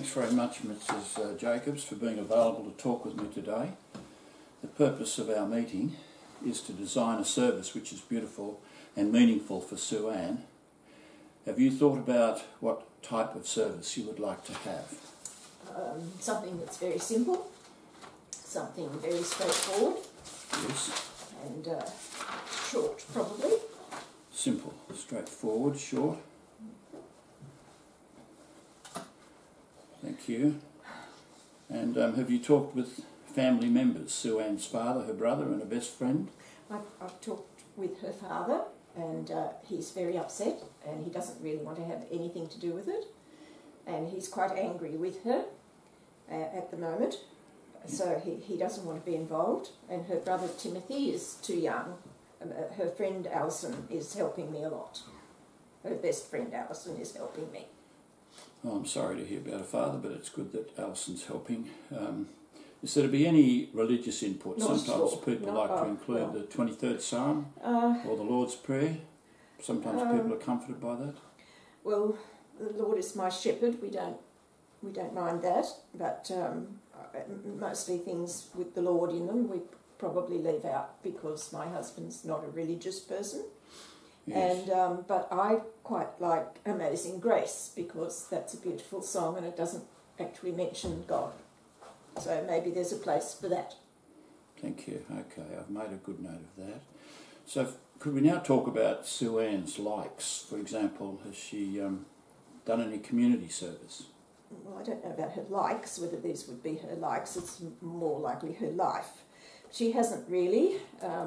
Thanks very much, Mrs. Jacobs, for being available to talk with me today. The purpose of our meeting is to design a service which is beautiful and meaningful for Sue Ann. Have you thought about what type of service you would like to have? Something that's very simple, something very straightforward. Yes. And short, probably. Simple, straightforward, short. Thank you. And have you talked with family members, Sue Ann's father, her brother and her best friend? I've talked with her father, and he's very upset and he doesn't really want to have anything to do with it, and he's quite angry with her at the moment, so he doesn't want to be involved. And her brother Timothy is too young. Her friend Alison is helping me a lot. Her best friend Alison is helping me. Oh, I'm sorry to hear about her father, but it's good that Alison's helping. Is there to be any religious input? Not Sometimes sure. people like to include the 23rd Psalm or the Lord's Prayer. Sometimes people are comforted by that. Well, the Lord is my shepherd. We don't mind that, but mostly things with the Lord in them we probably leave out because my husband's not a religious person. Yes. And but I quite like Amazing Grace because that's a beautiful song and it doesn't actually mention God. So maybe there's a place for that. Thank you. Okay, I've made a good note of that. So could we now talk about Sue Ann's likes? For example, has she done any community service? Well, I don't know about her likes, whether these would be her likes. It's more likely her life. She hasn't really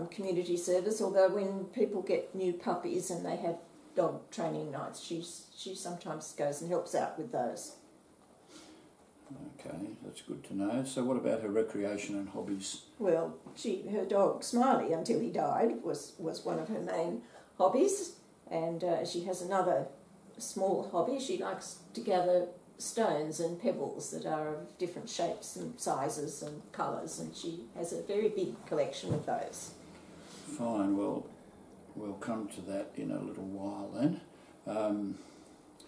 community service, although when people get new puppies and they have dog training nights, she sometimes goes and helps out with those. Okay, that's good to know. So what about her recreation and hobbies? Well, her dog Smiley, until he died, was one of her main hobbies, and she has another small hobby. She likes to gather stones and pebbles that are of different shapes and sizes and colours, and she has a very big collection of those. Fine, well, we'll come to that in a little while then.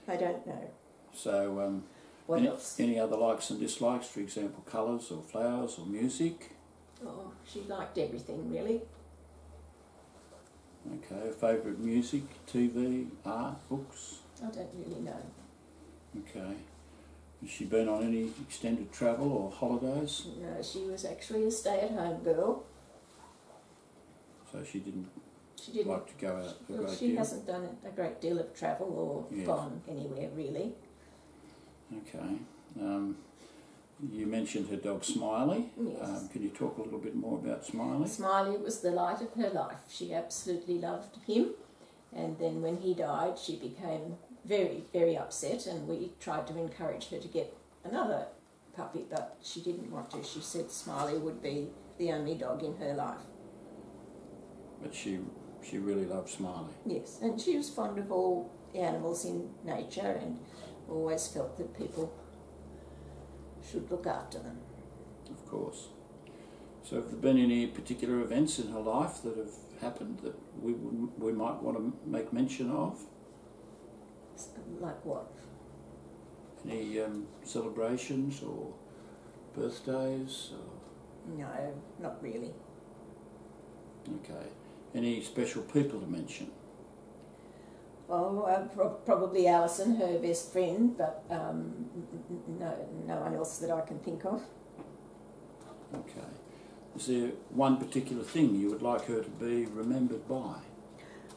I don't know. So, what else? Any other likes and dislikes, for example, colours or flowers or music? Oh, she liked everything, really. Okay, favourite music, TV, art, books? I don't really know. Okay. Has she been on any extended travel or holidays? No, she was actually a stay-at-home girl. So she didn't like to go out a great deal? She hasn't done a great deal of travel or gone anywhere, really. Okay. You mentioned her dog Smiley. Yes. Can you talk a little bit more about Smiley? Smiley was the light of her life. She absolutely loved him. And then when he died, she became very, very upset, and we tried to encourage her to get another puppy, but she didn't want to. She said Smiley would be the only dog in her life. But she really loved Smiley. Yes, and she was fond of all the animals in nature and always felt that people should look after them. Of course. So have there been any particular events in her life that have happened that we might want to make mention of? Like what? Any celebrations or birthdays? Or? No, not really. Okay. Any special people to mention? Oh, probably Alison, her best friend, but no one else that I can think of. Okay. Is there one particular thing you would like her to be remembered by?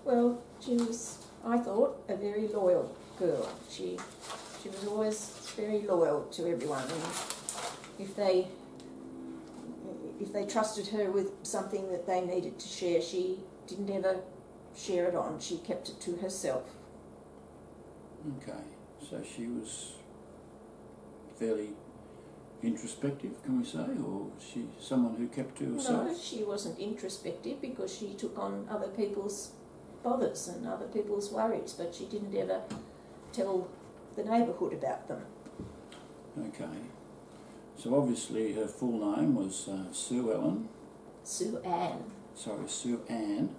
Well, she was, I thought, a very loyal girl. She was always very loyal to everyone, and if they trusted her with something that they needed to share, she didn't ever share it on. She kept it to herself. Okay, so she was fairly introspective, can we say, or was she someone who kept to herself? No, she wasn't introspective because she took on other people's bothers and other people's worries, but she didn't ever tell the neighbourhood about them. Okay, so obviously her full name was Sue Ellen. Sue Ann. Sorry, Sue Ann.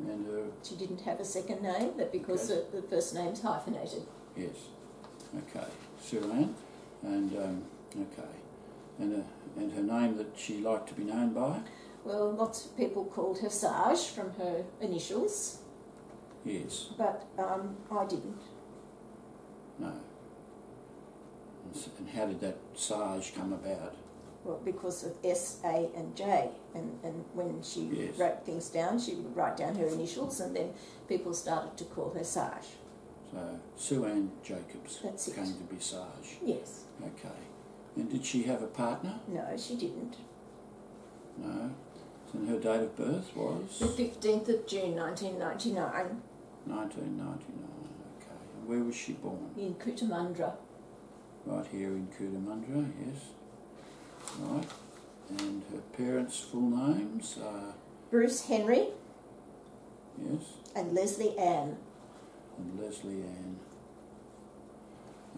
And she didn't have a second name, but because the first name's hyphenated. Yes. Okay, Sue Ann, and okay, and her name that she liked to be known by? Well, lots of people called her Sarge from her initials. Yes. But I didn't. No. And how did that Sarge come about? Well, because of S, A and J. And when she wrote things down, she would write down her initials, and then people started to call her Sarge. So Sue Ann Jacobs came to be Sarge. Yes. Okay. And did she have a partner? No, she didn't. No. And her date of birth was? The 15th of June 1999. 1999, okay. And where was she born? In Cootamundra. Right here in Cootamundra, yes. Right. And her parents' full names are? Bruce Henry. Yes. And Leslie Ann. And Leslie Ann.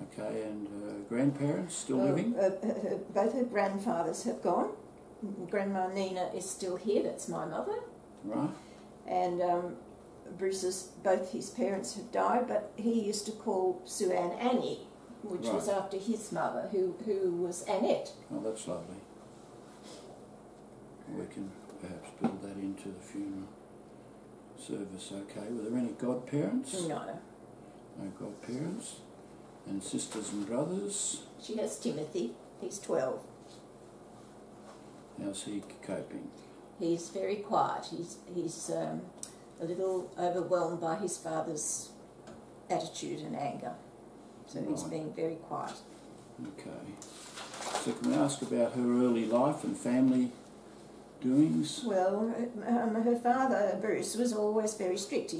Okay, and grandparents still living? Both her grandfathers have gone. Grandma Nina is still here, that's my mother. Right. And both his parents have died, but he used to call Sue Ann Annie, which was after his mother, who was Annette. Oh, that's lovely. We can perhaps build that into the funeral service, okay. Were there any godparents? No. No godparents. And sisters and brothers? She has Timothy, he's 12. How's he coping? He's very quiet. He's a little overwhelmed by his father's attitude and anger. So he's being very quiet. Okay. So can we ask about her early life and family doings? Well, her father, Bruce, was always very strict.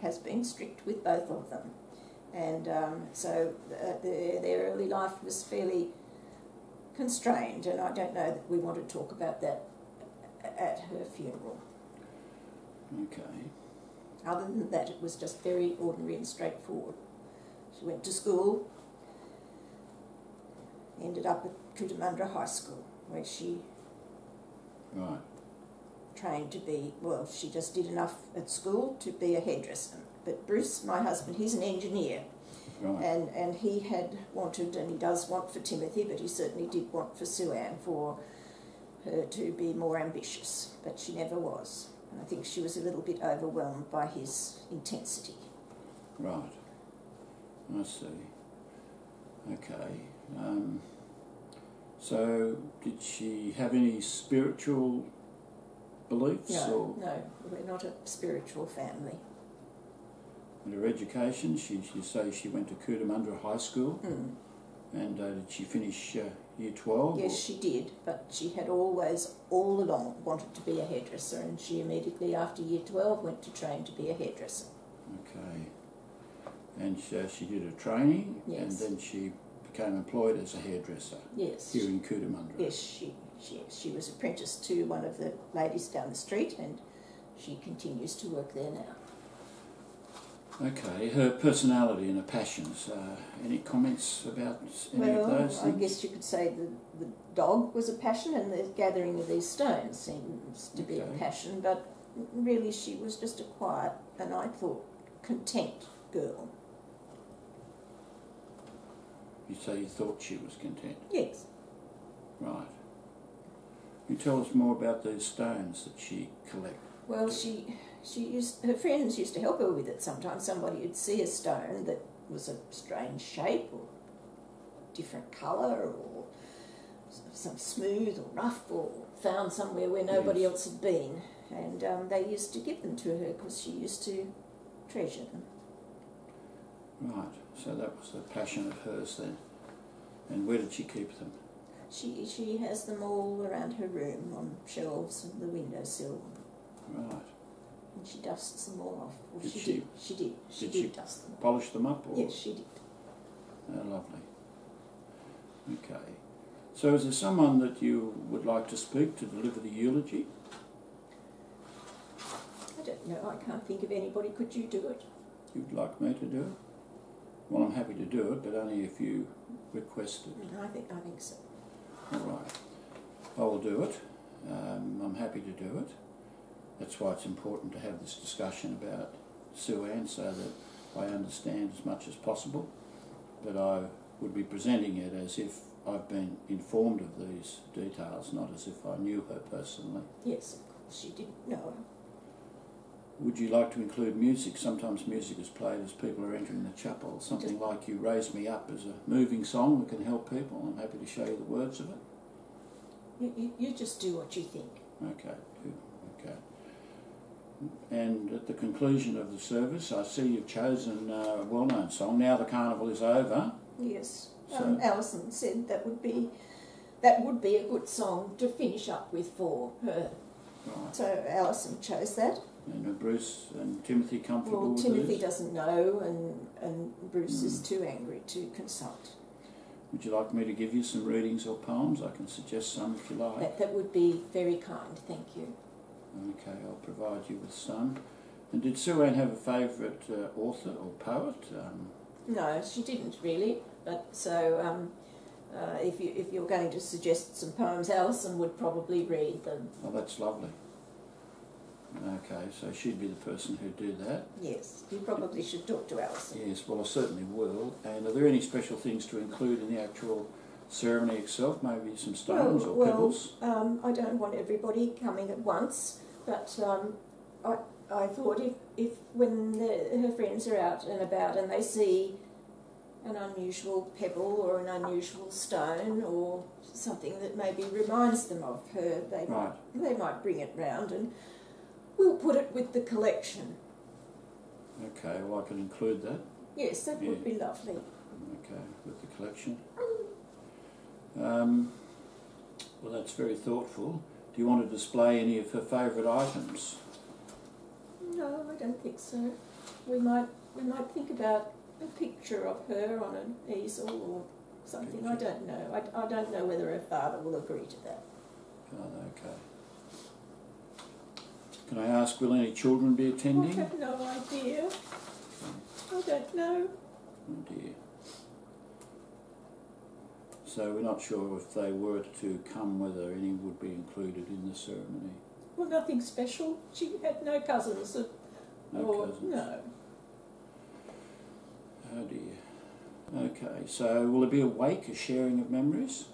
Has been strict with both of them. And so their early life was fairly constrained, and I don't know that we want to talk about that at her funeral. Okay. Other than that, it was just very ordinary and straightforward. She went to school, ended up at Cootamundra High School, where she trained to be, well, she just did enough at school to be a hairdresser. But Bruce, my husband, he's an engineer. Right. And he had wanted, and he does want for Timothy, but he certainly did want for Sue Ann, for her to be more ambitious, but she never was. And I think she was a little bit overwhelmed by his intensity. Right. I see. Okay. So did she have any spiritual beliefs? No, we're not a spiritual family. And her education, you say she went to Cootamundra High School, and did she finish year 12? Yes, she did, but she had always, all along, wanted to be a hairdresser, and she immediately after year 12 went to train to be a hairdresser. Okay. And she did her training, yes. And then she became employed as a hairdresser. Yes. Here in Cootamundra. Yes, she was apprenticed to one of the ladies down the street, and she continues to work there now. Okay, her personality and her passions. Any comments about any of those things? I guess you could say the dog was a passion, and the gathering of these stones seems to be a passion, but really she was just a quiet, and I thought, content girl. You say you thought she was content? Yes. Right. Can you tell us more about these stones that she collected? Well, her friends used to help her with it sometimes. Somebody would see a stone that was a strange shape or different colour or some smooth or rough or found somewhere where nobody else had been. And they used to give them to her because she used to treasure them. Right, so that was a passion of hers then. And where did she keep them? She has them all around her room on shelves and the windowsill. Right. And she dusts them all off. Well, Did she did. She did dust them off. Polish them up? Or? Yes, she did. Oh, lovely. Okay. So is there someone that you would like to speak to deliver the eulogy? I don't know. I can't think of anybody. Could you do it? You'd like me to do it? Well, I'm happy to do it, but only if you request it. I think so. All right. I will do it. I'm happy to do it. That's why it's important to have this discussion about Sue Ann, so that I understand as much as possible. but I would be presenting it as if I've been informed of these details, not as if I knew her personally. Yes, of course, she didn't know her. Would you like to include music? Sometimes music is played as people are entering the chapel. Something like You Raise Me Up is a moving song that can help people. I'm happy to show you the words of it. You just do what you think. Okay, good. Okay. And at the conclusion of the service, I see you've chosen a well-known song, Now the Carnival is Over. Yes. So, Alison said that would be a good song to finish up with for her. right. So Alison chose that. And are Bruce and Timothy comfortable Well, with Timothy this? doesn't know, and Bruce is too angry to consult. Would you like me to give you some readings or poems? I can suggest some if you like. That would be very kind, thank you. Okay, I'll provide you with some. And did Sue Ann have a favourite author or poet? No, she didn't really. But so, if you're going to suggest some poems, Alison would probably read them. Oh, that's lovely. Okay, so she'd be the person who'd do that. Yes, you probably should talk to Alison. Yes, well, I certainly will. And are there any special things to include in the actual ceremony itself? Maybe some stones or pebbles? I don't want everybody coming at once, but I thought if when her friends are out and about and they see an unusual pebble or an unusual stone or something that maybe reminds them of her, they might bring it round and we'll put it with the collection. Okay, well, I can include that. Yes, that would be lovely. Okay, with the collection. Well, that's very thoughtful. Do you want to display any of her favourite items? No, I don't think so. We might think about a picture of her on an easel or something. I don't know. I don't know whether her father will agree to that. Oh, okay. Can I ask, will any children be attending? I have no idea. I don't know. Oh dear. So we're not sure if they were to come whether any would be included in the ceremony. Well, nothing special. She had no cousins. No cousins? No. Oh dear. Okay, so will there be a wake, a sharing of memories?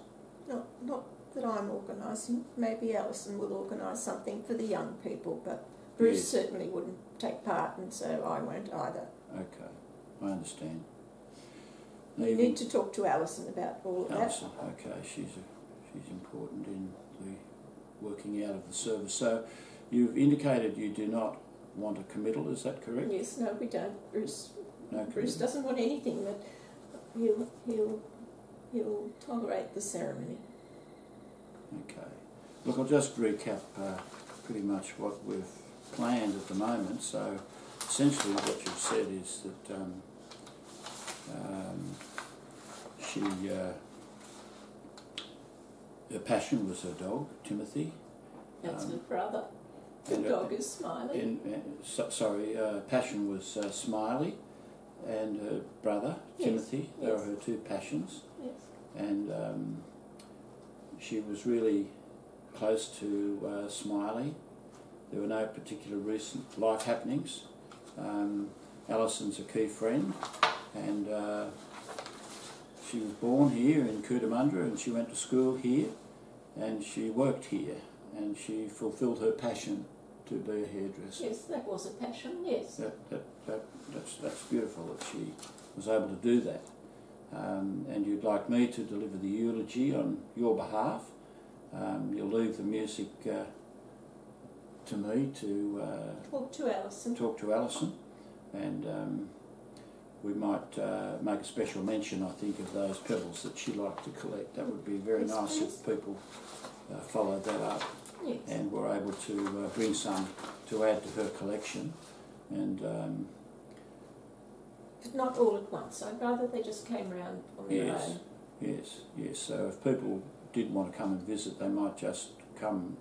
Not that I'm organising. Maybe Alison will organise something for the young people, but Bruce certainly wouldn't take part, and so I won't either. Okay, I understand. You need to talk to Alison about all of Alison, that. okay, she's important in the working out of the service. So you've indicated you do not want a committal, is that correct? Yes, no, we don't. Bruce Bruce doesn't want anything, but he'll tolerate the ceremony. Okay. Look, I'll just recap pretty much what we've planned at the moment. So essentially what you've said is that her passion was her dog, Timothy. That's her brother. The dog is Smiley. Passion was Smiley, and her brother, Timothy. They were her two passions. Yes. And she was really close to Smiley. There were no particular recent life happenings. Alison's a key friend, and she was born here in Cootamundra, and she went to school here, and she worked here, and she fulfilled her passion to be a hairdresser. Yes, that was a passion, yes. That's beautiful that she was able to do that. And you'd like me to deliver the eulogy on your behalf. You'll leave the music to me to talk to Alison. And we might make a special mention, I think, of those pebbles that she liked to collect. That would be very nice if people followed that up and were able to bring some to add to her collection. And but not all at once. I'd rather they just came round on their own. Yes. So if people did want to come and visit, they might just come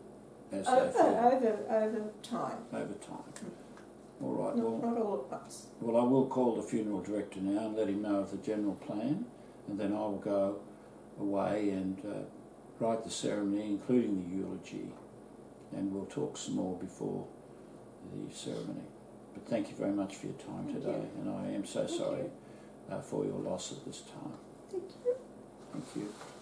as they feel. Over time. Over time. All right. Not all at once. Well, I will call the funeral director now and let him know of the general plan, and then I will go away and write the ceremony, including the eulogy, and we'll talk some more before the ceremony. But thank you very much for your time today, and I am so sorry for your loss at this time. Thank you. Thank you.